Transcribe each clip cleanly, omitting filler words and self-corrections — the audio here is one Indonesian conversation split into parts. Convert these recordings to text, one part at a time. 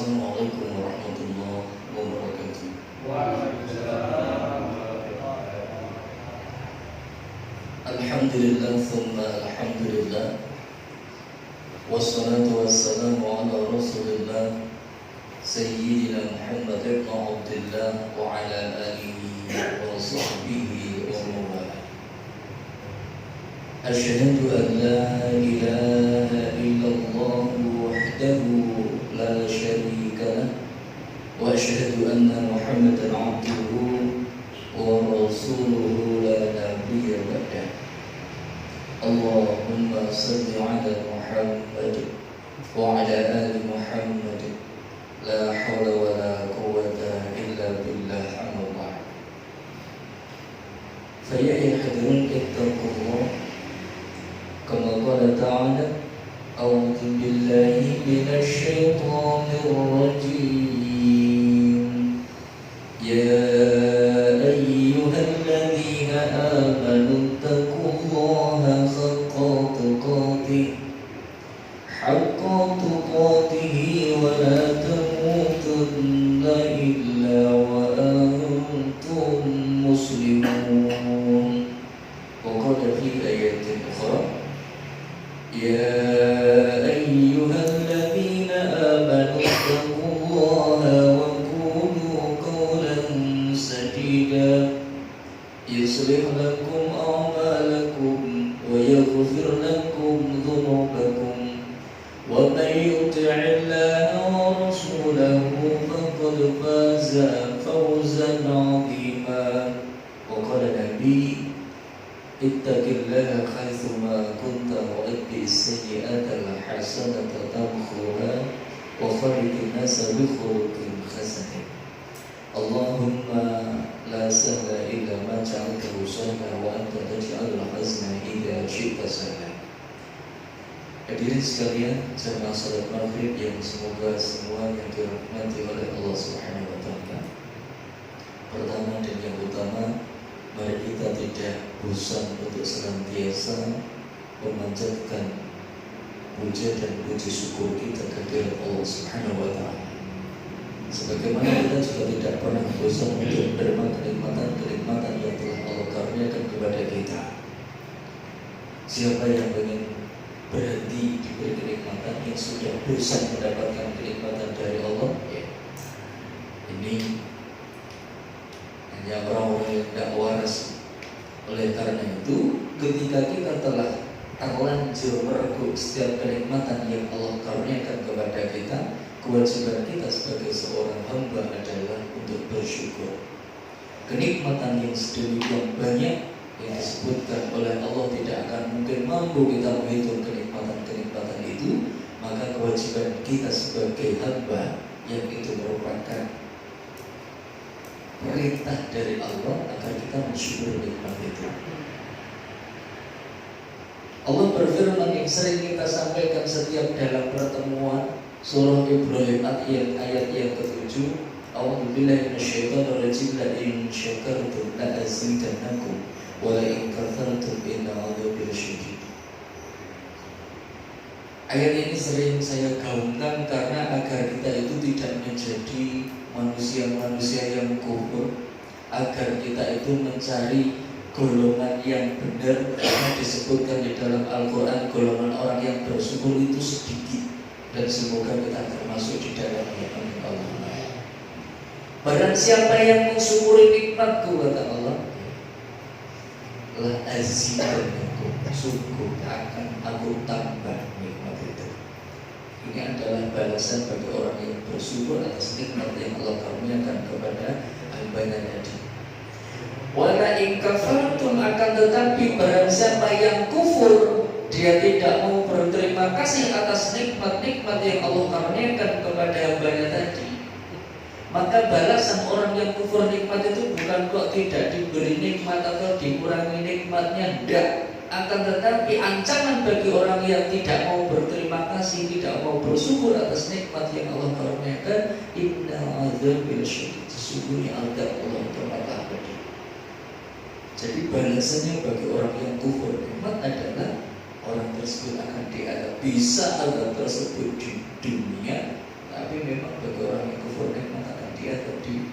Assalamualaikum warahmatullahi wabarakatuh. Waalaikumsalam. Alhamdulillah thumma alhamdulillah. Wassalatu wassalamu ala Rasulillah Sayyidina Muhammad ibn Abdullah wa ala alihi wa sahbihi wa mawala. Asyhadu an la ilaha illallah wahdahu la syarika lah wa asyhadu anna Muhammadan abduhu wa rasuluhu la nabiyya ba'dah. Allahumma salli ala Muhammad wa ala ali Muhammad la hawla wa la quwwata illa billah amma ba'd. Fa ya hadirin ittaqullah kama qala ta'ala a'udzu billahi minasy syaithanir rajim. Ya ayyuhalladzina amanu taqullaha haqqa tuqatih wa la tamutunna illa wa antum muslimun. Wa qala fi ayatin ukhra يا أيها الذين آمنوا اتقوا الله وقولوا قولا سديدا يصلح لكم أعمالكم ويغفر لكم ذنوبكم ومن يطع الله ورسوله فقد فاز فوزا عظيما. وقال النبي اتق الله حيثما كنت واتبع السيئات الحسنة تمحوها وخالق الناس بخلق حسن. اللهم لا سهل إلا ما جعلته سهلا وأنت تجعل الحزن إذا شئت سهلا. Hadirin sekalian, jamaah salat maghrib yang semoga semua yang dirahmati oleh Allah Subhanahu wa taala. Pertama dan yang utama, mari kita tidak bosan untuk senantiasa memanjatkan puja dan puji syukur kita kehadirat Allah Subhanahu wa taala. Sebagaimana kita juga tidak pernah bosan untuk menerima kenikmatan-kenikmatan yang telah Allah karuniakan kepada kita. Siapa yang ingin berhenti diberi kenikmatan, yang sudah bosan mendapatkan kenikmatan dari Allah, ya, ini hanya orang-orang yang tidak waras. Oleh karena itu, ketika kita telah terlanjur meregup setiap kenikmatan yang Allah karuniakan kepada kita, kewajiban kita sebagai seorang hamba adalah untuk bersyukur. Kenikmatan yang sedemikian banyak yang disebutkan oleh Allah tidak akan mungkin mampu kita menghitung kenikmatan-kenikmatan itu, maka kewajiban kita sebagai hamba yang itu merupakan perintah dari Allah agar kita mensyukuri nikmat itu. Allah berfirman yang sering kita sampaikan setiap dalam pertemuan, surah Ibrahim ayat yang ke-7, A'udzubillahi minasyaitonir rajim, la in syakartum la azidannakum wa la in kafartum inna 'adzabi lasyadid. Ayat ini sering saya gaungkan karena agar kita itu tidak menjadi manusia-manusia yang kufur, agar kita itu mencari golongan yang benar, karena disebutkan di dalam Al-Quran golongan orang yang bersyukur itu sedikit, dan semoga kita termasuk di dalamnya. Amin Allah. Barang siapa yang mensyukuri nikmatku, kata Allah, la azidannakum, sungguh akan aku tambah nikmat itu. Ini adalah balasan bagi orang yang bersyukur atas nikmat yang Allah karuniakan kepada hambanya tadi. Wala in kafartum, akan tetapi barang siapa yang kufur, dia tidak mau berterima kasih atas nikmat-nikmat yang Allah karuniakan kepada hambanya tadi, maka balasan orang yang kufur nikmat itu bukan kok tidak diberi nikmat atau dikurangi nikmatnya, tidak. Akan tetapi ancaman bagi orang yang tidak mau berterima kasih, tidak mau bersyukur atas nikmat yang Allah karuniakan, inna 'adzabi lasyadid, sesungguhnya azab Allah teramat abadi. Jadi balasannya bagi orang yang kufur nikmat adalah orang tersebut akan diazab. Bisa azab tersebut di dunia, Tapi memang bagi orang yang kufur nikmat akan diadab di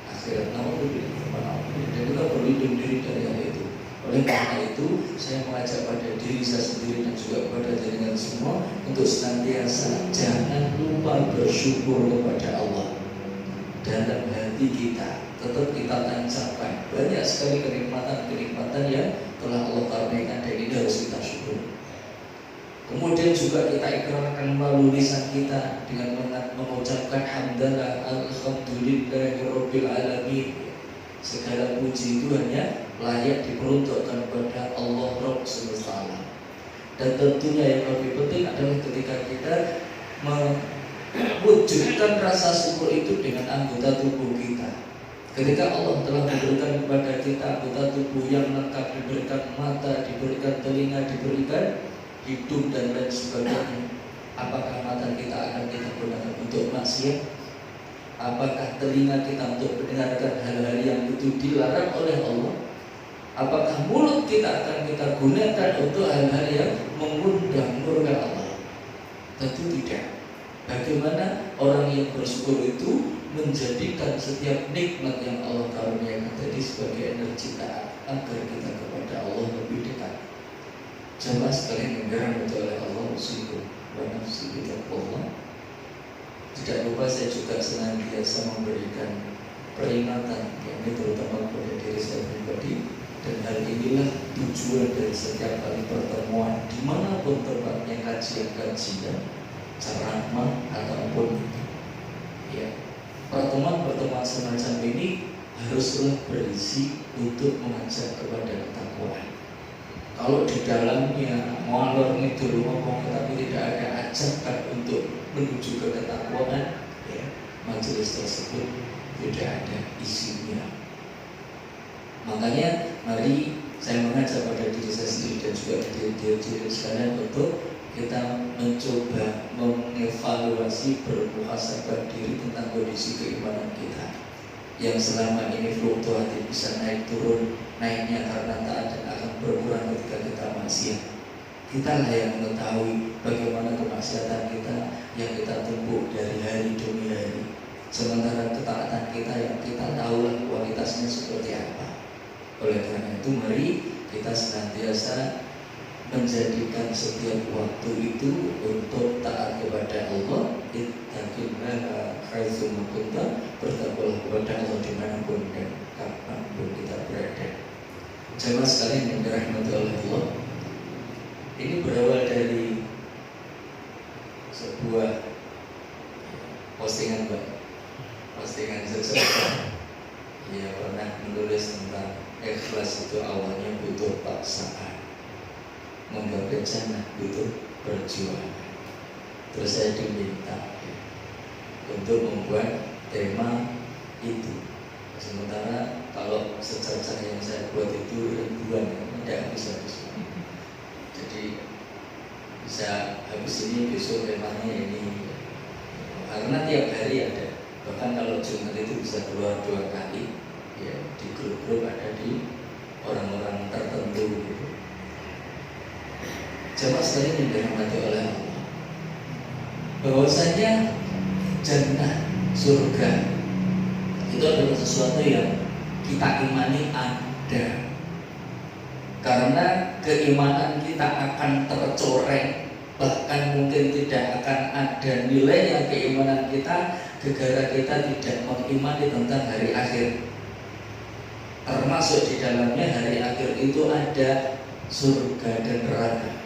akhirat. Dan kita perlu lindungi diri dari hal itu. Oleh karena itu, saya mengajak pada diri saya sendiri dan juga kepada jaringan semua untuk senantiasa jangan lupa bersyukur kepada Allah. Dalam hati kita tetap kita tancapkan banyak sekali kenikmatan-kenikmatan yang telah Allah karuniakan, dan ini harus kita syukur. Kemudian juga kita ikrarkan melalui lisan kita dengan mengucapkan hamdalah alhamdulillahirabbil alamin. Segala puji itu hanya layak diperuntukkan kepada Allah Rabb semesta alam. Dan tentunya yang lebih penting adalah ketika kita mewujudkan rasa syukur itu dengan anggota tubuh kita. Ketika Allah telah memberikan kepada kita anggota tubuh yang lengkap, diberikan mata, diberikan telinga, diberikan hidup dan lain sebagainya, apakah mata kita akan kita gunakan untuk maksiat? Apakah telinga kita untuk mendengarkan hal-hal yang itu dilarang oleh Allah? Apakah mulut kita akan kita gunakan untuk hal-hal yang mengundang murka Allah? Tentu tidak. Bagaimana orang yang bersyukur itu menjadikan setiap nikmat yang Allah karuniakan tadi sebagai energi taat agar kita kepada Allah lebih dekat. Jamaah sekalian yang dirahmati oleh Allah, syukur wa nafsi bittaqwallah. Tidak lupa saya juga senantiasa memberikan peringatan, yakni terutama kepada diri saya pribadi. Dan hal inilah tujuan dari setiap kali pertemuan dimanapun tempatnya, kajian-kajian, ceramah ataupun ya, pertemuan-pertemuan semacam ini haruslah berisi untuk mengajak kepada ketakwaan. Kalau di dalamnya molor ngidul ngomong tapi tidak ada ajakan untuk menuju ke ketakwaan, ya, majelis tersebut tidak ada isinya. Makanya mari saya mengajak pada diri saya sendiri dan juga diri sekalian untuk kita mencoba mengevaluasi, bermuhasabah diri tentang kondisi keimanan kita yang selama ini fluktuatif, bisa naik turun, naiknya karena taat dan akan berkurang ketika kita maksiat. Kita lah yang mengetahui bagaimana kemaksiatan kita yang kita tumpuk dari hari demi hari. Sementara ketaatan kita yang kita tahulah kualitasnya seperti apa. Oleh karena itu mari kita senantiasa menjadikan setiap waktu itu untuk taat kepada Allah. Ittaqillaha haitsu ma kunta, bertakwalah kepada Allah dimanapun dan kapanpun kita berada. Jemaah sekalian yang dirahmati oleh Allah, ini berawal dari sebuah postingan seseorang yang pernah menulis tentang ikhlas itu awalnya butuh paksaan, menggapai jannah butuh perjuangan. Terus saya diminta untuk membuat tema itu. Sementara kalau secercah yang saya buat itu ribuan, tidak habis-habis. Jadi bisa habis ini, besok temanya ini. Karena tiap hari ada. Bahkan kalau Jumat itu bisa keluar 2 kali, ya, di grup-grup ada di orang-orang tertentu gitu. Jamaah sekalian yang dirahmati oleh Allah, bahwasanya jannah, surga itu adalah sesuatu yang kita imani ada. Karena keimanan kita akan tercoreng, bahkan mungkin tidak akan ada nilainya keimanan kita gara kita tidak mengimani tentang hari akhir. Termasuk di dalamnya hari akhir itu ada surga dan neraka.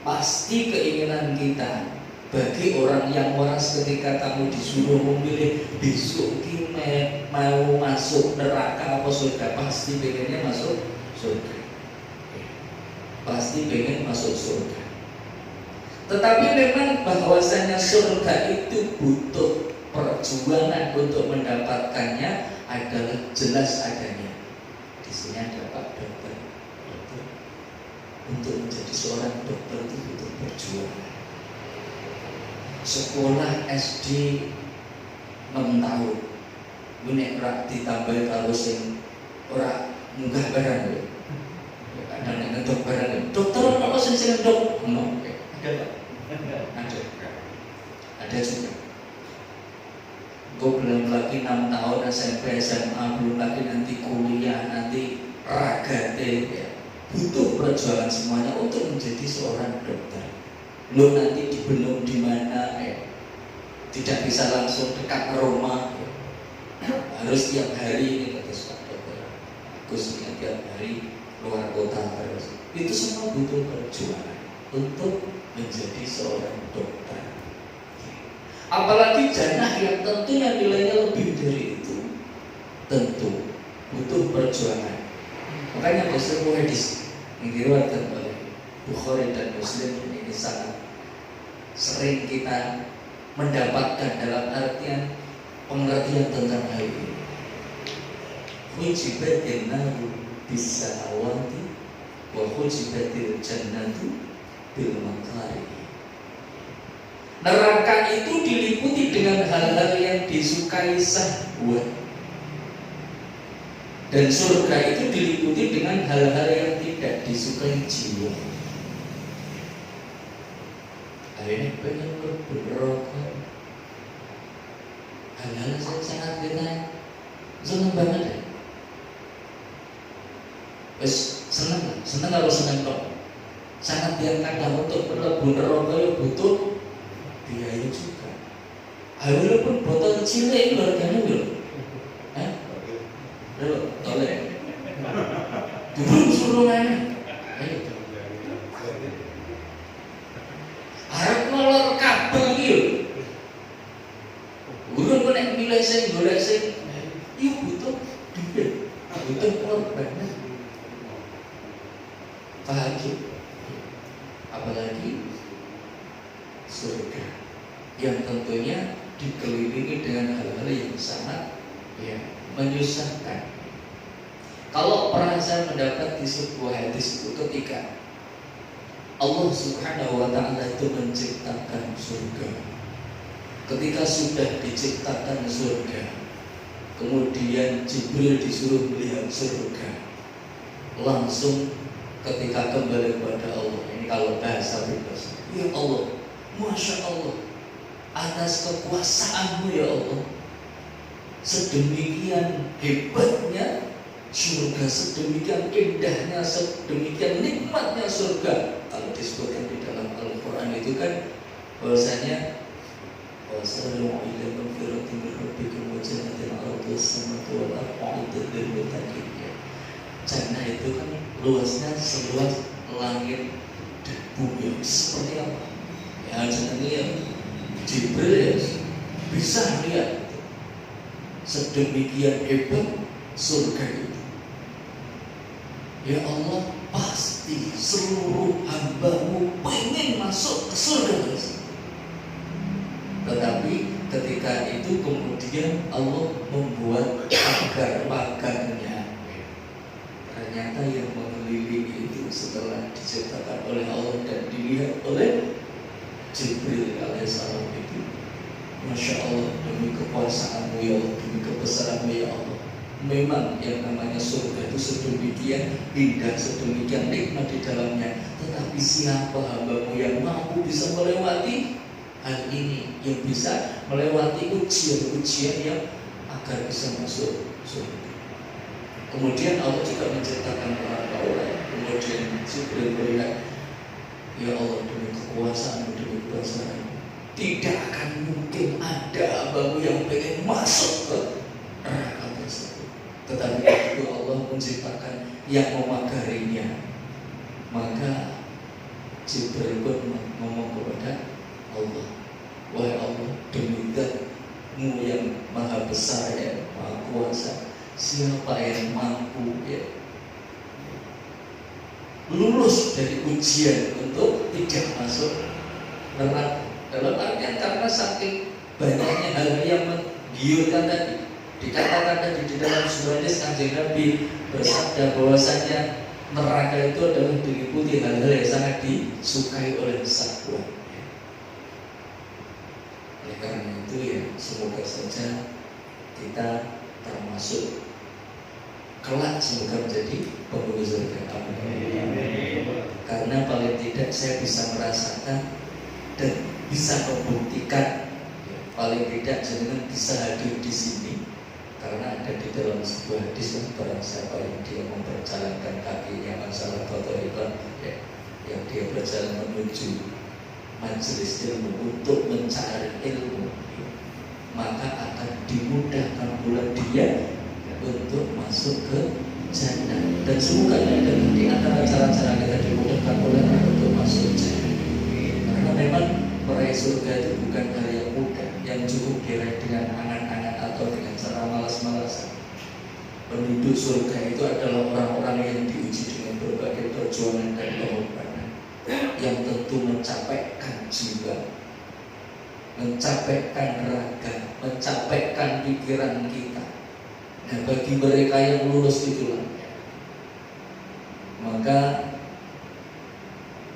Pasti keinginan kita bagi orang yang waras ketika kamu disuruh memilih besok ini mau masuk neraka apa surga, pasti pengennya masuk surga. Pasti pengen masuk surga. Tetapi memang bahwasanya surga itu butuh perjuangan untuk mendapatkannya adalah jelas adanya. Di sini ada Pak Dokter. Untuk menjadi seorang dokter itu butuh perjuangan. Sekolah SD 6 tahun, ini rak ditambah kalau sing ora munggah barang ya. Kadang ngendok barang. Dokter apa sing dok? Ada Pak. Ada. Ada juga. Gue belum lagi 6 tahun SMP, SMA, belum lagi nanti kuliah, nanti ragate ya. Butuh perjuangan semuanya untuk menjadi seorang dokter. Belum nanti dibelum di mana ya. Tidak bisa langsung dekat rumah ya. Harus tiap hari ini kata Pak dokter. Khususnya tiap hari luar kota harus. Itu semua butuh perjuangan untuk menjadi seorang dokter. Apalagi jannah yang tentunya nilainya lebih dari itu, tentu butuh perjuangan. Makanya ada sebuah hadis yang diriwayatkan oleh Bukhari dan Muslim ini sangat sering kita mendapatkan dalam artian pengertian tentang hal ini. Hujibatin naru bisa awati wa hujibatil jannatu bil makari. Neraka itu diliputi dengan hal-hal yang disukai syahwat, dan surga itu diliputi dengan hal-hal yang tidak disukai jiwa. Akhirnya pengen berrokok, hal-hal yang sangat kita senang banget ya. Senang kalau senang kok. Sangat diangkat untuk berlebur rokok yang butuh biaya juga. Walaupun botol kecil itu harganya loh. Toleh. Dulu suruhannya. Ayo. Harap ngelor kabel iki lho. Urung kok nek milih sing golek sing iya butuh duit. Butuh korban. Paham sih? Apalagi surga yang tentunya dikelilingi dengan hal-hal yang sangat menyusahkan. Kalau pernah saya mendapat di sebuah hadis itu ketika Allah Subhanahu wa ta'ala itu menciptakan surga. Ketika sudah diciptakan surga, kemudian Jibril disuruh melihat surga. Langsung ketika kembali kepada Allah, ini kalau bahasa bebas, ya Allah, Masya Allah, atas kekuasaanmu ya Allah, sedemikian hebatnya surga, sedemikian indahnya, sedemikian nikmatnya surga. Kalau disebutkan di dalam Al-Quran itu kan bahwasanya wasallallahu ila magfiratin min rabbikum wa jannatin 'arduha as-samawati wal ardu lil muttaqin. Jannah itu kan luasnya seluas langit dan bumi. Seperti apa? Ya jannah ini ya Jibril ya bisa lihat sedemikian hebat surga itu. Ya Allah, pasti seluruh hamba-Mu pengen masuk ke surga. Tetapi ketika itu kemudian Allah membuat pagar-pagarnya. Ternyata yang mengelilingi itu setelah diciptakan oleh Allah dan dilihat oleh Jibril alaihissalam itu, Masya Allah, demi kekuasaan-Mu ya Allah, demi kebesaran-Mu ya Allah, memang yang namanya surga itu sedemikian indah, sedemikian nikmat di dalamnya. Tetapi siapa hamba-Mu yang mampu bisa melewati hal ini, yang bisa melewati ujian-ujian yang agar bisa masuk surga. Kemudian Allah juga menciptakan para kaulah. Kemudian Jibril melihat, ya Allah, demi kekuasaan-Mu, demi kekuasaan, tidak akan mungkin ada hamba-Mu yang pengen masuk ke neraka tersebut. Tetapi itu Allah menciptakan yang memagarinya. Maka Jibril pun ngomong kepada Allah, wahai Allah, demi Dat-Mu yang maha besar ya, maha kuasa, siapa yang mampu ya lulus dari ujian untuk tidak masuk neraka? Dalam artian karena saking banyaknya hal yang menggiurkan tadi. Dikatakan tadi di dalam surah hadis Kanjeng Nabi bersabda bahwasanya neraka itu adalah diliputi hal-hal yang sangat disukai oleh syahwat. Oleh karena itu ya semoga saja kita termasuk kelak, semoga menjadi penghuni surga. Karena paling tidak saya bisa merasakan dan bisa membuktikan paling tidak jenengan bisa hadir di sini karena ada di dalam sebuah hadis yang barang siapa yang dia memperjalankan kakinya masalah kotorikan ya, yang dia berjalan menuju majelis ilmu untuk mencari ilmu, maka akan dimudahkan pula dia untuk masuk ke jannah. Dan semoga ini adalah di antara cara-cara kita dimudahkan oleh Allah untuk masuk jannah. Karena memang meraih surga itu bukan hal yang mudah, yang cukup diraih dengan angan-angan atau dengan cara malas-malasan. Penduduk surga itu adalah orang-orang yang diuji dengan berbagai perjuangan dan pengorbanan, yang tentu mencapaikan jiwa, mencapaikan raga, mencapaikan pikiran kita. Nah, bagi mereka yang lulus itulah, maka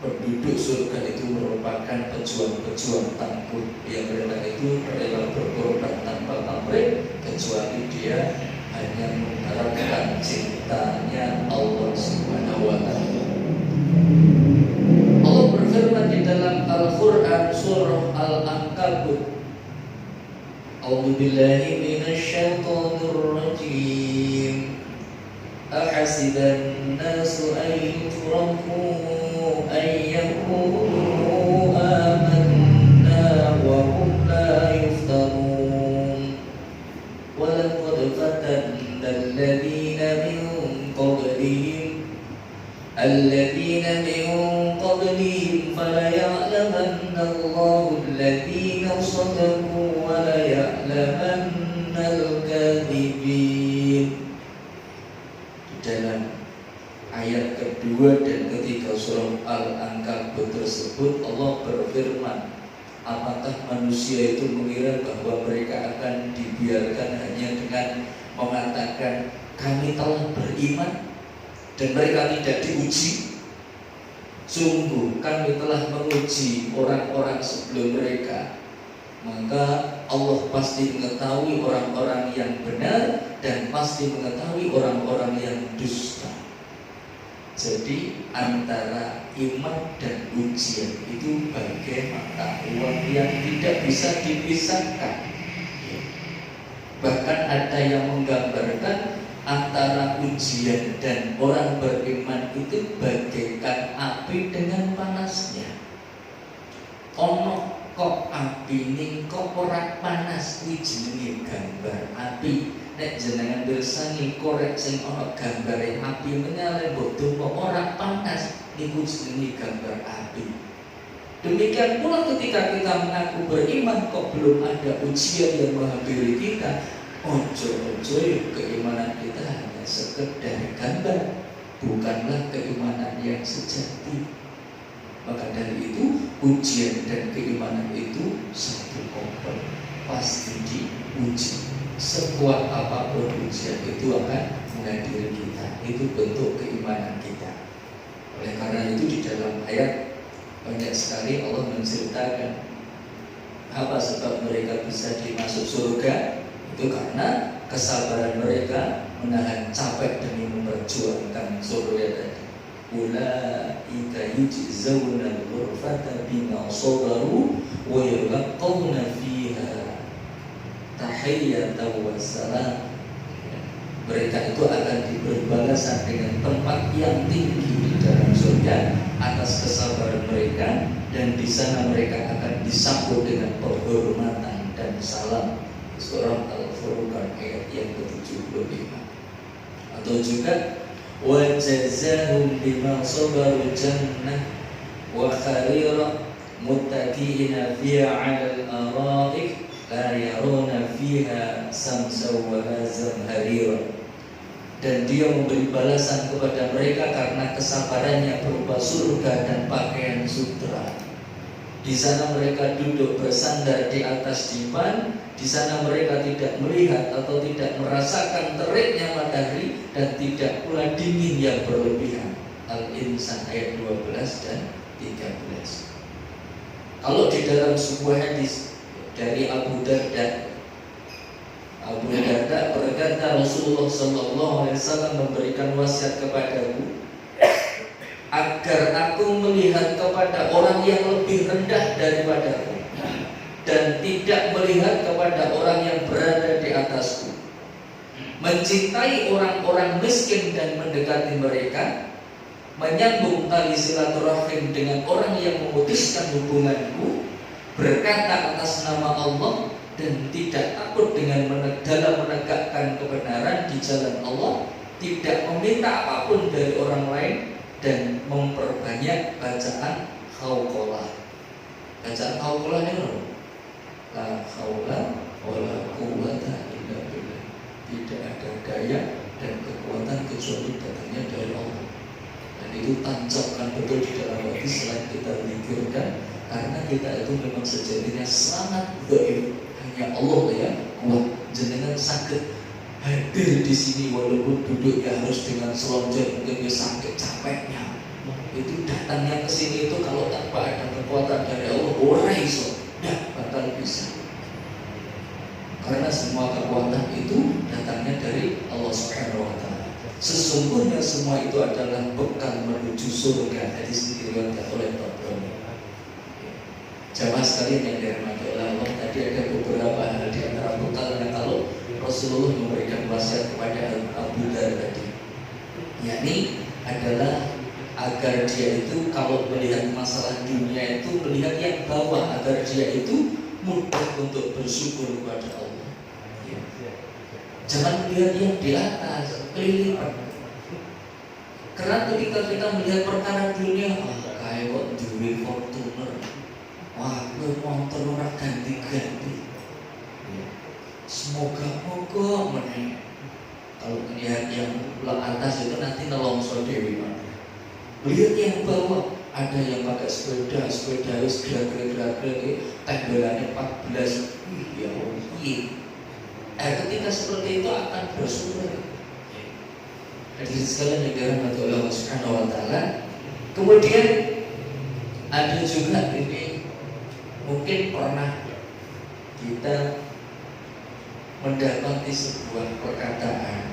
penduduk surga itu merupakan pejuang-pejuang tangguh yang rela itu rela berkorban tanpa pamrih, kecuali dia hanya mengharapkan cintanya Allah Subhanahu wa Ta'ala. Allah berfirman di dalam Al-Qur'an surah Al-Ankabut, A'udzu billahi minasyaitonir rajim. Ahasiban nasu an yufraku an yaqulu amanna wa hum la yuftanun. Wa laqad fatanna alladhina min qablihim falaya'lamanna Allahu alladhina sadaqu wa laya'lamanna al-kadhibin. Di dalam ayat kedua dan ketiga surah Al-Ankabut tersebut Allah berfirman, apakah manusia itu mengira bahwa mereka akan dibiarkan hanya dengan mengatakan kami telah beriman dan mereka tidak diuji? Sungguh kami telah menguji orang-orang sebelum mereka, maka Allah pasti mengetahui orang-orang yang benar dan pasti mengetahui orang-orang yang dusta. Jadi antara iman dan ujian itu bagai mata uang yang tidak bisa dipisahkan. Bahkan ada yang menggambarkan antara ujian dan orang beriman itu bagaikan api dengan panasnya. Ono kok api ning kok ora panas, kuwi jenenge gambar api. Nek jenengan bersani korek sing ono gambare api menyala bodoh kok ora panas, niku jenenge gambar api. Demikian pula ketika kita mengaku beriman kok belum ada ujian yang menghampiri kita, ojo-ojo keimanan kita hanya sekedar gambar, bukanlah keimanan yang sejati. Maka dari itu ujian dan keimanan itu satu komponen, pasti diuji. Sekuat apapun ujian itu akan menghadiri kita, itu bentuk keimanan kita. Oleh karena itu di dalam ayat banyak sekali Allah menceritakan apa sebab mereka bisa dimasuk surga. Itu karena kesabaran mereka menahan capek demi memperjuangkan surga tadi. Ulaika yujzauna al-ghurfata bima sabaru wa yulqawna fiha tahiyyatan wa salam. Mereka itu akan diberi balasan dengan tempat yang tinggi di dalam surga atas kesabaran mereka, dan di sana mereka akan disambut dengan penghormatan dan salam. Surah Al-Furqan ayat yang ke-75. Atau juga wa jazaahum bima sabaru jannah wa kharira muttaqiina fiha 'alal ara'ik la yaruna fiha samsan wa la zamharira. Dan dia memberi balasan kepada mereka karena kesabarannya berupa surga dan pakaian sutra. Di sana mereka duduk bersandar di atas dipan. Di sana mereka tidak melihat atau tidak merasakan teriknya matahari dan tidak pula dingin yang berlebihan. Al-Insan ayat 12 dan 13. Kalau di dalam sebuah hadis dari Abu Darda berkata, Rasulullah SAW memberikan wasiat kepadaku agar aku melihat kepada orang yang lebih rendah daripadaku dan tidak melihat kepada orang yang berada di atasku, mencintai orang-orang miskin dan mendekati mereka, menyambung tali silaturahim dengan orang yang memutuskan hubunganku, berkata atas nama Allah dan tidak takut dengan dalam menegakkan kebenaran di jalan Allah, tidak meminta apapun dari orang lain, dan memperbanyak bacaan hauqalah. Bacaan hauqalah ini loh, la haula wala quwwata illa billah. Tidak ada daya dan kekuatan kecuali datangnya dari Allah. Dan itu tancapkan betul di dalam hati selain kita pikirkan, karena kita itu memang sejatinya sangat dhaif. Hanya Allah yang kuat. Jenengan sakit hadir di sini walaupun duduknya harus dengan selonjor, mungkin dia sakit capeknya. Itu datangnya ke sini itu kalau tanpa ada kekuatan dari Allah, ora iso, dah bakal bisa. Karena semua kekuatan itu datangnya dari Allah Subhanahu wa taala. Sesungguhnya semua itu adalah bekal menuju surga. Hadis diriwayatkan oleh Tabrani. Jamaah sekalian yang dirahmati oleh Allah, tadi ada beberapa hal di antara bekalnya kalau Rasulullah memberikan wasiat kepada Abu Dar tadi, yakni adalah agar dia itu kalau melihat masalah dunia itu melihat yang bawah, agar dia itu mudah untuk bersyukur kepada Allah. Jangan melihat yang di atas, kelilipan. Karena ketika kita melihat perkara dunia, kayak kok duit Fortuner, wah gue motor orang ganti-ganti. Semoga-moga meneng. Kalau melihat yang atas itu nanti nelongso dewi. Lihat yang bawah, ada yang pakai sepeda harus gerak-gerak, tembelannya 14. Ya Allah. Ketika seperti itu akan bersyukur. Hadirin sekalian yang dirahmati oleh Allah Subhanahu wa taala. Kemudian ada juga ini mungkin pernah kita mendapati sebuah perkataan.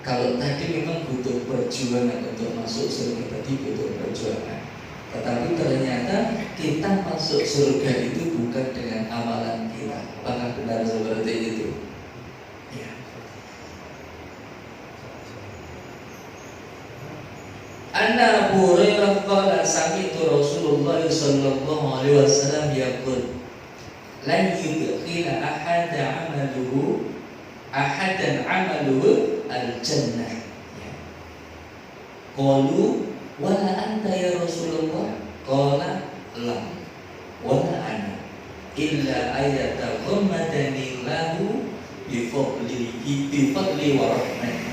Kalau tadi memang butuh perjuangan untuk masuk surga, tadi butuh perjuangan. Tetapi ternyata kita masuk surga itu bukan dengan amalan kita. Apakah benar seperti itu? Ya. Anna Abu Hurairah qala sami'tu Rasulullah sallallahu alaihi wasallam yaqul lan yudkhila ahadan amaluhu al-jannah. Qalu wala anta ya Rasulullah? Qala lam wala ana illa ayataghammadani lahu bi fadli wa rahmati.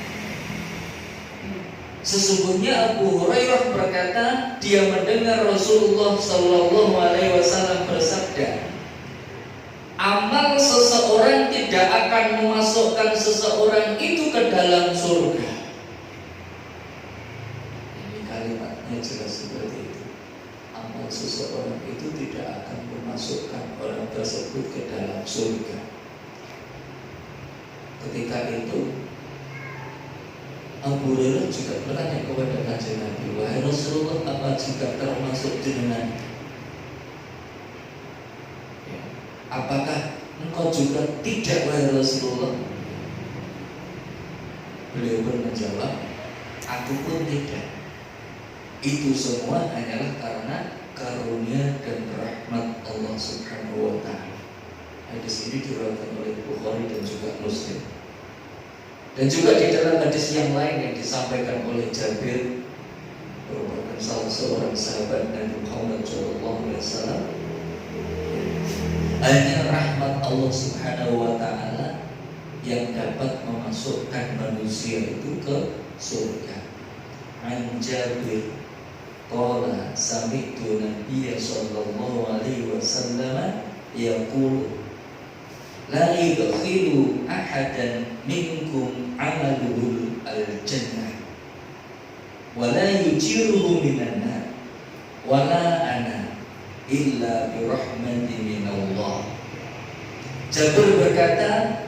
Sesungguhnya Abu Hurairah berkata, dia mendengar Rasulullah sallallahu alaihi wasallam bersabda, amal seseorang tidak akan memasukkan seseorang itu ke dalam surga. Ini kalimatnya jelas seperti itu. Amal seseorang itu tidak akan memasukkan orang tersebut ke dalam surga. Ketika itu Abu Hurairah juga bertanya kepada Kanjeng Nabi, wahai Rasulullah, apa juga termasuk jenengan? Apakah engkau juga tidak, wahai Rasulullah? Beliau pun menjawab, aku pun tidak. Itu semua hanyalah karena karunia dan rahmat Allah Subhanahu wa taala. Hadis ini diriwayatkan oleh Bukhari dan juga Muslim. Dan juga di dalam hadis yang lain yang disampaikan oleh Jabir, merupakan salah seorang sahabat Nabi Muhammad SAW, hanya rahmat Allah Subhanahu wa taala yang dapat memasukkan manusia itu ke surga. An Jabir qala sami'tu Nabiy sallallahu alaihi wasallam yaqulu la yudkhilu ahadan minkum amaluhu al-jannah wa la yujiruhu minan nar wa la ana illa bi rahmatin min Allah. Jabir berkata,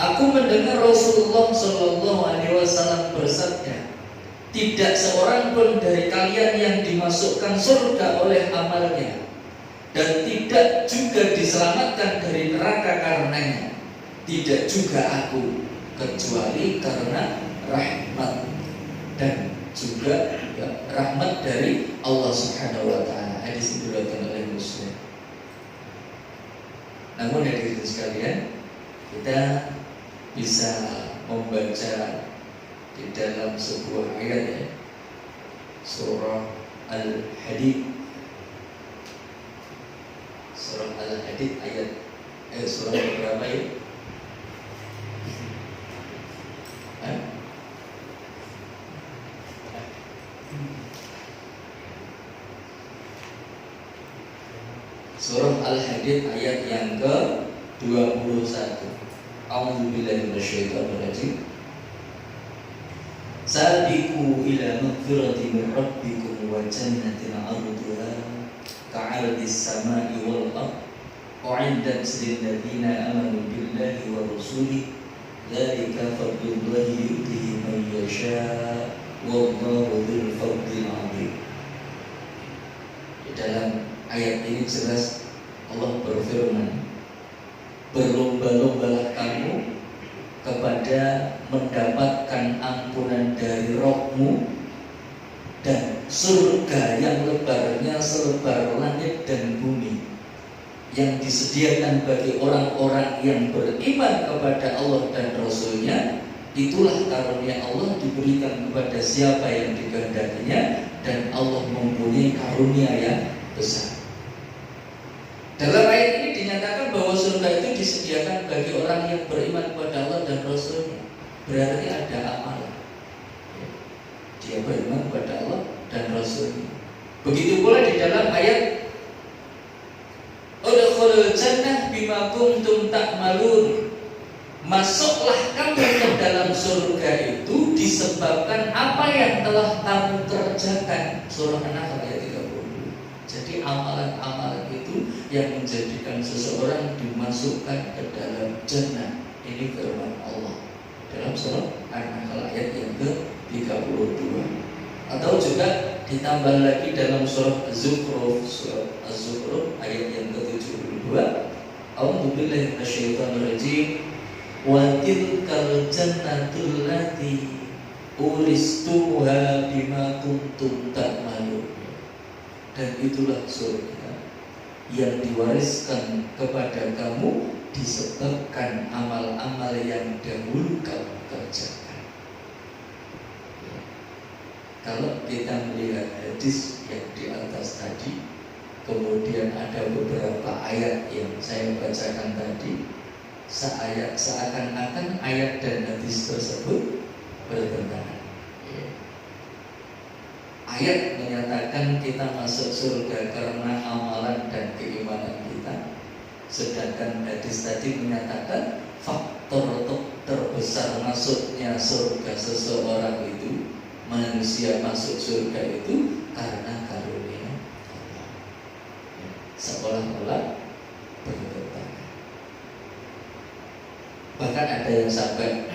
aku mendengar Rasulullah sallallahu alaihi wasallam bersabda, tidak seorang pun dari kalian yang dimasukkan surga oleh amalnya dan tidak juga diselamatkan dari neraka karenanya. Tidak juga aku, kecuali karena rahmat dan juga ya, rahmat dari Allah Subhanahu wa taala. Hadis diriwayatkan oleh Muslim. Namun hadirin sekalian, kita bisa membaca di dalam sebuah ayat ya, surah Al-Hadid. Surah Al-Hadid ayat surah berapa ya? Surah Al-Hadid ayat yang ke-21. A'udzubillahi minasyaitonir rajim. Sabiqu ila magfirati min rabbikum wa jannatin 'arduha ka'ardis samai wal ardh u'iddat lil ladzina amanu billahi wa rasulihi dzalika fadlullahi yu'tihi man yasha' wallahu dzul fadlil 'adzim. Di dalam ayat ini jelas Allah berfirman, berlomba-lombalah kamu kepada mendapatkan ampunan dari Rabb-mu dan surga yang lebarnya selebar langit dan bumi, yang disediakan bagi orang-orang yang beriman kepada Allah dan Rasul-Nya. Itulah karunia Allah diberikan kepada siapa yang dikehendakinya, dan Allah mempunyai karunia yang besar. Dalam ayat ini dinyatakan bahwa surga itu disediakan bagi orang yang beriman kepada Allah dan Rasul-Nya. Berarti ada amalan. Dia beriman kepada Allah dan Rasul-Nya. Begitu pula di dalam ayat Udkhulul jannah bima kuntum ta'malun. Masuklah kamu ke dalam surga itu disebabkan apa yang telah kamu kerjakan. Surah An-Nahl ayat 30. Jadi amalan-amalan itu yang menjadikan seseorang dimasukkan ke dalam jannah. Ini firman Allah dalam surah An-Nahl ayat yang ke-32. Atau juga ditambah lagi dalam surah Az-Zukhruf, ayat yang ke-72. A'udzubillahi minasyaitonir rajim. Wa tilkal jannatul lati uristumuha bima kuntum ta'malun. Dan itulah surga yang diwariskan kepada kamu disebabkan amal-amal yang dahulu kamu kerjakan. Kalau kita melihat hadis yang di atas tadi, kemudian ada beberapa ayat yang saya bacakan tadi, seakan-akan ayat dan hadis tersebut bertentangan. Ayat menyatakan kita masuk surga karena amalan dan keimanan kita, sedangkan hadis tadi menyatakan faktor terbesar masuknya surga seseorang itu, manusia masuk surga itu karena karunia Allah. Seolah-olah bertentangan. Bahkan ada yang sampai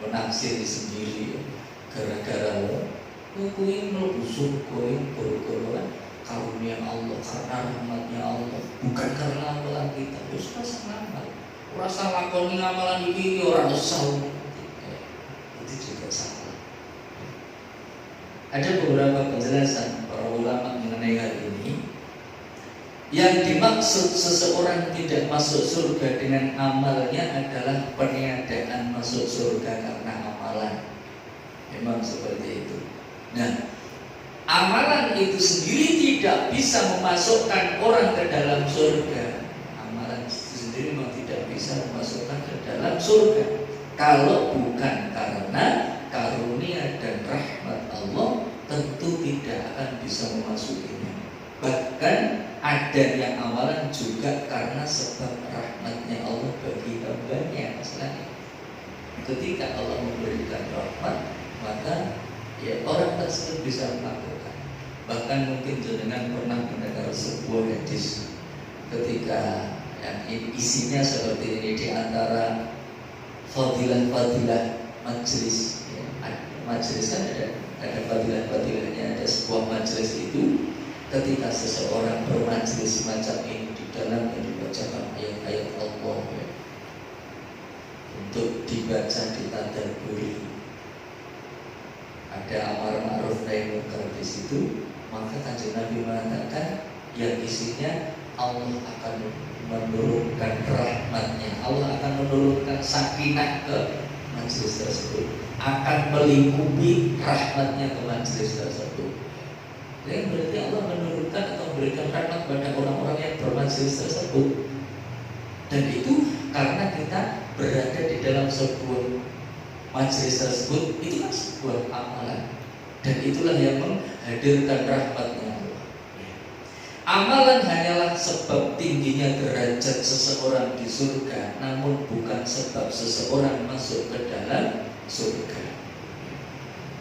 menafsiri sendiri, gara-gara kuing mlebu surga yang bergolongan karunia Allah, karena rahmatnya Allah, bukan karena amalan kita. Terus rasa ngamal, rasa lakoni amalan ini orang usah. Itu juga salah. Ada beberapa penjelasan para ulama mengenai hal ini. Yang dimaksud seseorang tidak masuk surga dengan amalnya adalah peniadaan masuk surga karena amalan. Memang seperti itu. Nah, amalan itu sendiri tidak bisa memasukkan orang ke dalam surga. Amalan itu sendiri memang tidak bisa memasukkan ke dalam surga kalau bukan karena karunia dan rahmat Allah, tentu tidak akan bisa memasukinya. Bahkan adanya amalan juga karena sebab rahmatnya Allah bagi hambanya. Misalnya, ketika Allah memberikan rahmat, maka ya orang tersebut bisa melakukan. Bahkan mungkin jenengan pernah mendengar sebuah hadis ketika yang isinya seperti ini, di antara fadilah-fadilah majelis ya, majelis kan ada fadilah-fadilahnya. Ada sebuah majelis itu ketika seseorang bermajelis semacam ini di dalam yang dibacakan ayat-ayat Allah ya, untuk dibaca ditadabburi, ada amar ma'ruf nahi munkar di situ, maka Kanjeng Nabi mengatakan yang isinya Allah akan menurunkan rahmatnya, Allah akan menurunkan sakinah ke majelis tersebut, akan melingkupi rahmatnya ke majelis tersebut. Jadi berarti Allah menurunkan atau memberikan rahmat pada orang-orang yang bermajelis tersebut. Dan itu karena kita berada di dalam sebuah majelis tersebut, itu kan sebuah amalan, dan itulah yang menghadirkan rahmatnya Allah. Amalan hanyalah sebab tingginya derajat seseorang di surga, namun bukan sebab seseorang masuk ke dalam surga.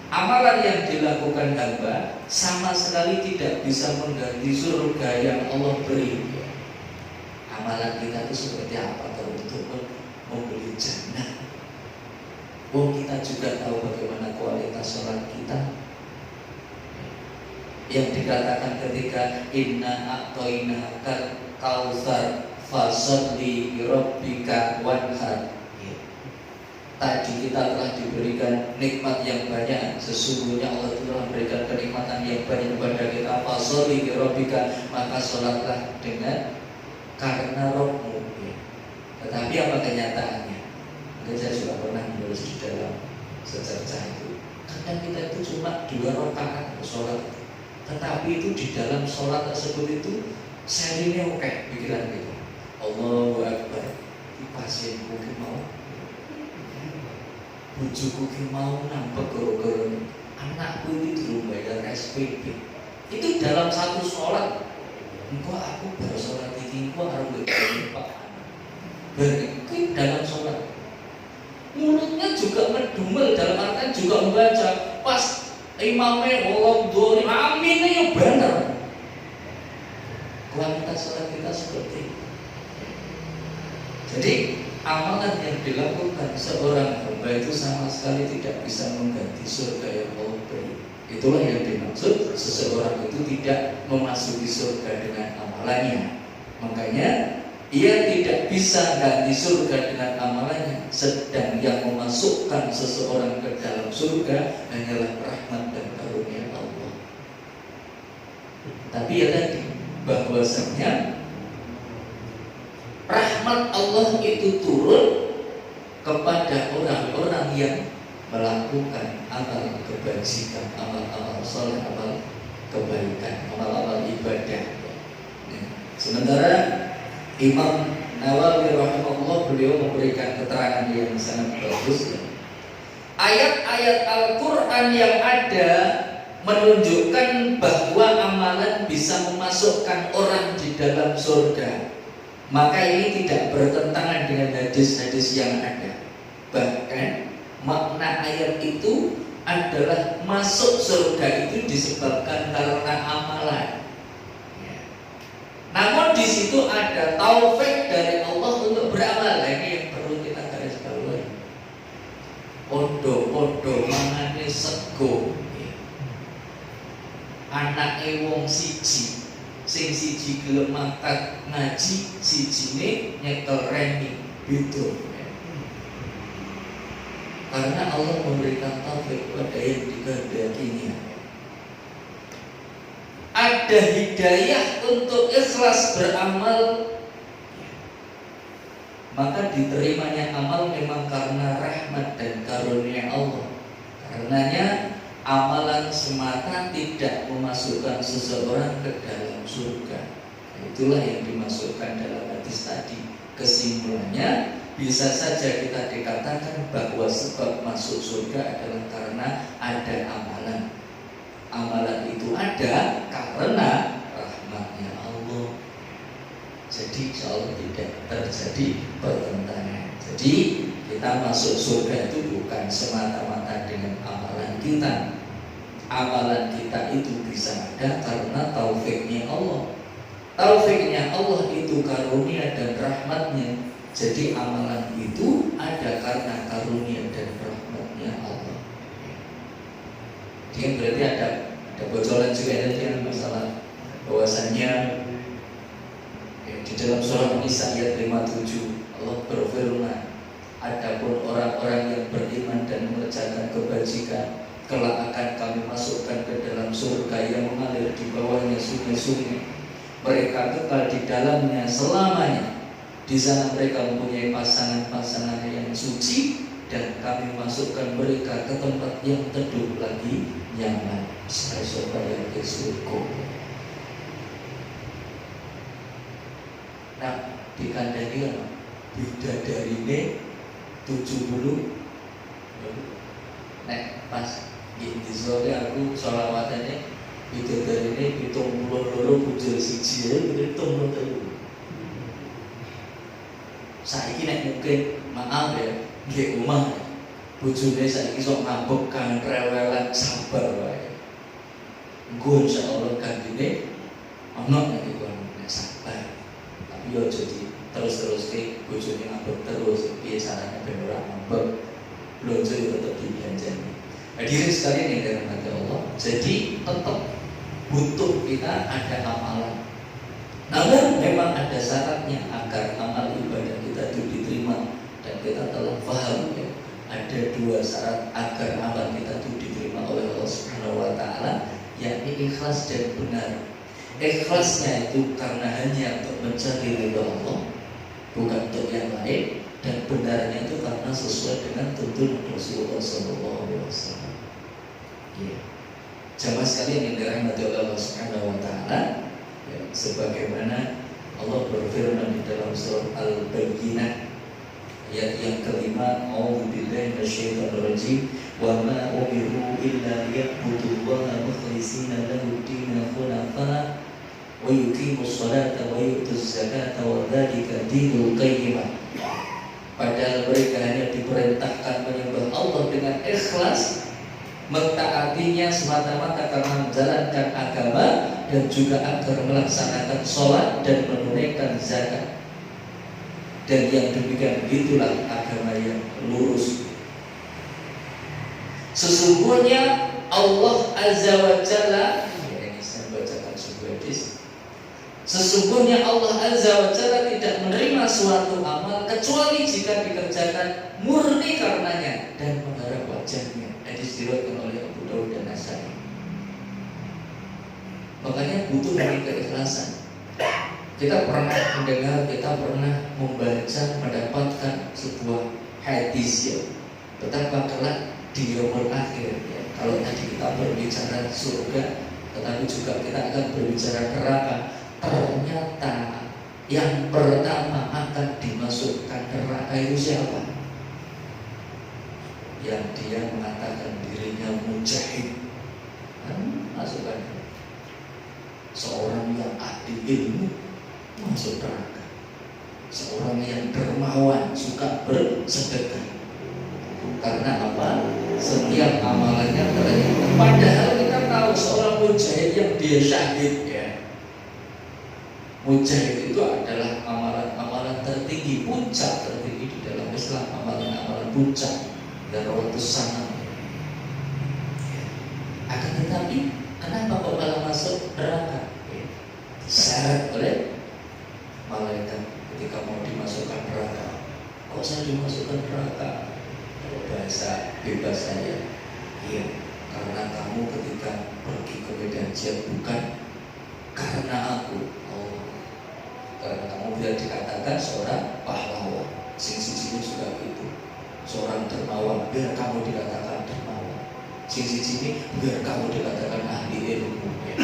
Amalan yang dilakukan hamba sama sekali tidak bisa mengganti surga yang Allah beri. Amalan kita itu seperti apa kalau untuk membeli jannah? Kita juga tahu bagaimana kualitas sholat kita, yang dikatakan ketika inna a'toinaka kautsar fasholli rabbika wanhar. Tadi kita telah diberikan nikmat yang banyak. Sesungguhnya Allah telah memberikan kenikmatan yang banyak kepada kita. Fasholli rabbika, maka sholatlah dengan karena Rabbmu. Tetapi apa kenyataannya? Saya juga pernah menulis di dalam secercah itu. Kadang kita itu cuma 2 rakaat sholat, tetapi itu di dalam sholat tersebut itu serinya oke, pikiran gitu. Allahu Akbar, pasienku ki mau, bujuku ki mau nampak goro-goro, anakku ini dulu bayar SPP. Itu dalam satu sholat. Engkau aku baru sholat ini, engkau harus berdoa. Berikut dalam sholat. Mulutnya juga mendumel, dalam artian juga membaca. Pas imamnya Allah dolim, aminnya yang benar. Kualitas sholat kita seperti itu. Jadi amalan yang dilakukan seorang hamba itu sama sekali tidak bisa mengganti surga yang Allah beri. Itulah yang dimaksud seseorang itu tidak memasuki surga dengan amalannya. Makanya ia tidak bisa ganti surga dengan amalannya. Sedang yang memasukkan seseorang ke dalam surga hanyalah rahmat dan karunia Allah. Tapi ya tadi, bahwasanya rahmat Allah itu turun kepada orang-orang yang melakukan amal kebajikan, amal-amal soleh, amal kebaikan, amal-amal ibadah. Sementara Imam Nawawi rahimahullah, beliau memberikan keterangan yang sangat bagus. Ayat-ayat Al-Quran yang ada menunjukkan bahwa amalan bisa memasukkan orang di dalam surga. Maka ini tidak bertentangan dengan hadis-hadis yang ada. Bahkan makna ayat itu adalah masuk surga itu disebabkan karena amalan. Namun di situ ada taufik dari Allah untuk beramal. Ini yang perlu kita garis bawahi. Podo-podo mangane sego, anake wong siji, sing siji gelem mangkat ngaji, sijine nyekel remi beda. Karena Allah memberikan taufik pada yang dikehendakinya. Ada hidayah untuk ikhlas beramal, maka diterimanya amal memang karena rahmat dan karunia Allah. Karenanya amalan semata tidak memasukkan seseorang ke dalam surga. Itulah yang dimasukkan dalam hadis tadi. Kesimpulannya, bisa saja kita dikatakan bahwa sebab masuk surga adalah karena ada amalan. Amalan itu ada karena rahmatnya Allah. Jadi insya Allah tidak terjadi pertentangan. Jadi kita masuk surga itu bukan semata-mata dengan amalan kita. Amalan kita itu bisa ada karena taufiknya Allah. Taufiknya Allah itu karunia dan rahmatnya. Jadi amalan itu ada karena karunia dan rahmatnya Allah. Dia berarti ada bocoran juga ada dengan masalah bahwasanya di dalam surah Nisa ayat 57 Allah berfirman, adapun orang-orang yang beriman dan mengerjakan kebajikan, kelak akan kami masukkan ke dalam surga yang mengalir di bawahnya sungai-sungai. Mereka kekal di dalamnya selamanya. Di sana mereka mempunyai pasangan-pasangan yang suci, dan kami masukkan mereka ke tempat yang teduh lagi nyaman. Surga yang surga. Nah, dikandani apa? Bidadari ini 70. Nek pas di sore aku sholawatannya bidadari ini 72 bujur siji ya, 73. Saiki nek mungkin maaf ya, nggih omah bojone saiki sok ngambek kan rewelan sabar wae. Engko insyaallah gandine ana nek kon sabar. Tapi yo jadi terus ke bojone ngambek terus, piye carane ben ora ngambek. Belanja yo tetep dibelanjani. Hadirin sekalian yang dirahmati Allah, jadi tetap butuh kita ada amalan. Namun memang ada syaratnya agar amal ibadah kita itu diterima, dan kita telah paham ya, ada dua syarat agar amal kita itu diterima oleh Allah Subhanahu wa taala, yakni ikhlas dan benar. Ikhlasnya itu karena hanya untuk mencari ridha Allah, bukan untuk yang lain, dan benarnya itu karena sesuai dengan tuntunan Rasulullah SAW. Ya. Jamaah sekalian yang dirahmati oleh Allah Subhanahu wa taala, ya, sebagaimana Allah berfirman di dalam surah Al-Bayyinah ayat yang kelima, A'udzubillahi minasyaitonir rajim, wa ma umiru illa liya'budullaha mukhlishina lahu-d-din hunafa wa yuqimus sholata wa yutuz zakata wa dzalika dinul qayyimah. Padahal mereka hanya diperintahkan menyembah Allah dengan ikhlas, mentaatinya semata-mata karena menjalankan agama, dan juga agar melaksanakan sholat dan menunaikan zakat. Dan yang demikian itulah agama yang lurus. Sesungguhnya Allah Azza wa Jalla, ini saya bacakan sebuah hadis. Sesungguhnya Allah Azza wa Jalla tidak menerima suatu amal kecuali jika dikerjakan murni karenanya dan mengharap wajahnya. Hadis diriwayatkan oleh Abu Dawud dan Nasai. Makanya butuh dari keikhlasan. Kita pernah mendengar, kita pernah membaca, mendapatkan sebuah hadis ya, betapa kelak di yaumul akhir ya. Kalau tadi kita berbicara surga, tetapi juga kita akan berbicara neraka. Ternyata yang pertama akan dimasukkan neraka itu siapa? Yang dia mengatakan dirinya mujahid. Masukkan. Seorang yang ahli ilmu masuk neraka. Seorang yang dermawan, suka bersedekah. Karena apa? Setiap amalannya ternyata. Padahal kita tahu seorang mujahid yang dia syahid ya. Mujahid itu adalah amalan-amalan tertinggi, puncak tertinggi di dalam Islam, amalan-amalan puncak dan rawatus sanam. Akan tetapi kenapa kok malah masuk neraka? Syarat oleh malaikat ketika mau dimasukkan neraka. Kok saya dimasukkan neraka? Kalau bahasa bebas saya, iya, karena kamu ketika pergi ke medan jihad bukan karena aku. Karena kamu biar dikatakan seorang pahlawan. Sing-sing juga gitu. Seorang dermawan, biar kamu dikatakan dermawan. Sing-sing biar kamu dikatakan ahli ilmu ya.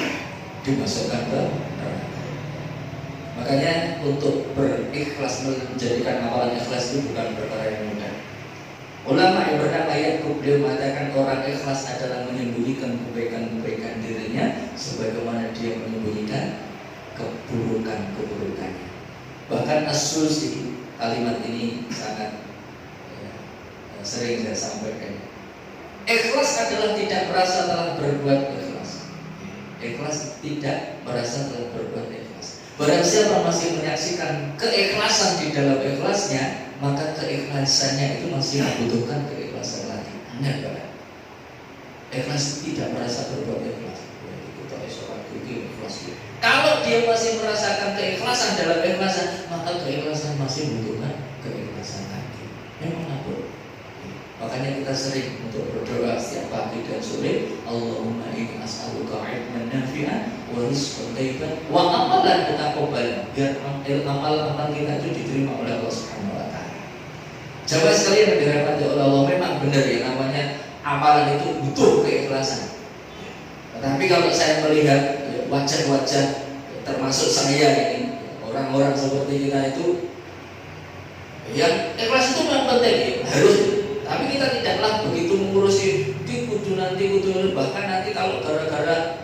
Dimasukkan ke neraka. Makanya untuk berikhlas, menjadikan amalan ikhlas itu bukan perkara yang mudah. Ulama yang bernama Ya'qub beliau mengatakan orang ikhlas adalah menyembunyikan kebaikan-kebaikan dirinya sebagaimana dia menyembunyikan keburukan-keburukannya. Bahkan As-Susi, kalimat ini sangat sering saya sampaikan. Ikhlas adalah tidak merasa telah berbuat ikhlas. Ikhlas tidak merasa telah berbuat ikhlas. Barang siapa masih menyaksikan keikhlasan di dalam ikhlasnya, maka keikhlasannya itu masih membutuhkan keikhlasan lagi. Enggak. Ikhlas tidak merasa berbuat ikhlas. Kita ikhlas. Kalau dia masih merasakan keikhlasan dalam keikhlasan, maka keikhlasan masih membutuhkan keikhlasan lagi. Memang apa? Makanya kita sering untuk berdoa setiap pagi dan sore, Allahumma inni as'aluka ilman nafi'an wa rizqan thayyiban wa amalan mutaqabbalan, biar amal-amal kita itu diterima oleh Allah Subhanahu wa taala. Jamaah sekalian yang dirahmati oleh Allah, memang benar ya namanya amalan itu butuh keikhlasan. Tetapi kalau saya melihat wajah-wajah termasuk saya ini, orang-orang seperti kita itu yang ikhlas itu memang penting ya, harus. Tapi kita tidaklah begitu mengurusi di kudu nanti bahkan nanti kalau gara-gara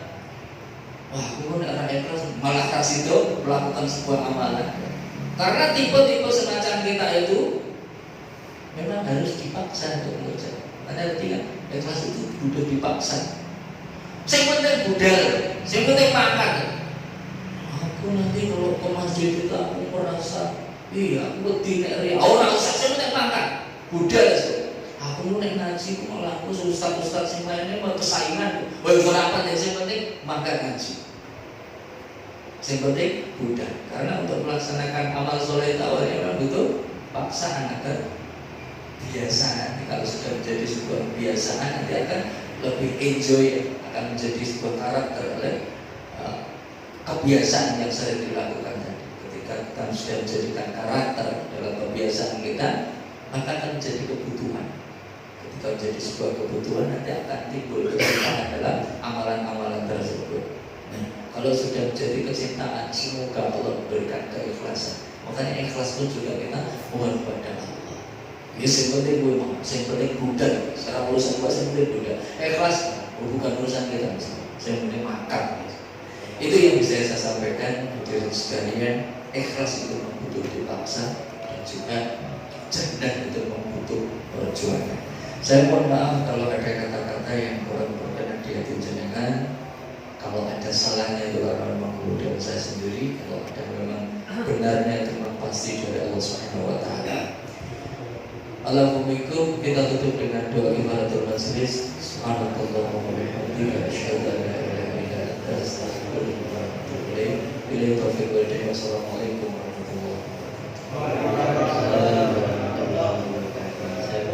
wah aku orang ikhlas malah kasih itu melakukan sebuah amalan. Karena tipe-tipe semacam kita itu memang harus dipaksa untuk mengerjakan. Karena tidak ikhlas itu butuh dipaksa. Yang penting budal, yang penting makan. Aku nanti kalau ke masjid itu aku merasa iya aku tidak orang usah, yang penting makan. Budal itu. Aku mau naik ngaji, aku malah aku ustaz-ustaz yang lainnya mau kesaingan. Wah itu apa yang penting makan ngaji. Yang penting budal. Karena untuk melaksanakan amal soleh itu awalnya memang butuh paksaan agar biasa. Nanti kalau sudah menjadi sebuah kebiasaan nanti akan lebih enjoy, akan menjadi sebuah karakter oleh kebiasaan yang sering dilakukan tadi. Ketika kita sudah menjadikan karakter dalam kebiasaan kita, maka akan menjadi kebutuhan. Ketika menjadi sebuah kebutuhan nanti akan timbul kecintaan dalam amalan-amalan tersebut. Nah, kalau sudah menjadi kecintaan, semoga Allah memberikan keikhlasan. Makanya ikhlas pun juga kita mohon kepada Allah. Ya, yang penting gue mau, yang penting budal. Sekarang urusan gue yang penting budal. Ikhlas bukan urusan kita, yang penting makan. Itu yang bisa saya sampaikan untuk sekalian. Ikhlas itu membutuh dipaksa dan juga jannah itu membutuh perjuangan. Saya mohon maaf kalau ada kata-kata yang kurang berkenan di hati jenengan. Kalau ada salahnya itu karena memang kemudian saya sendiri. Kalau ada memang benarnya itu memang pasti dari Allah Subhanahu wa taala. Alhamdulillah, kita tutup dengan doa kifaratul majlis. Subhanallah wa bihamdihi asyhadu an la ilaha illa anta astaghfiruka wa atubu ilaik. Wassalamualaikum warahmatullahi wabarakatuh.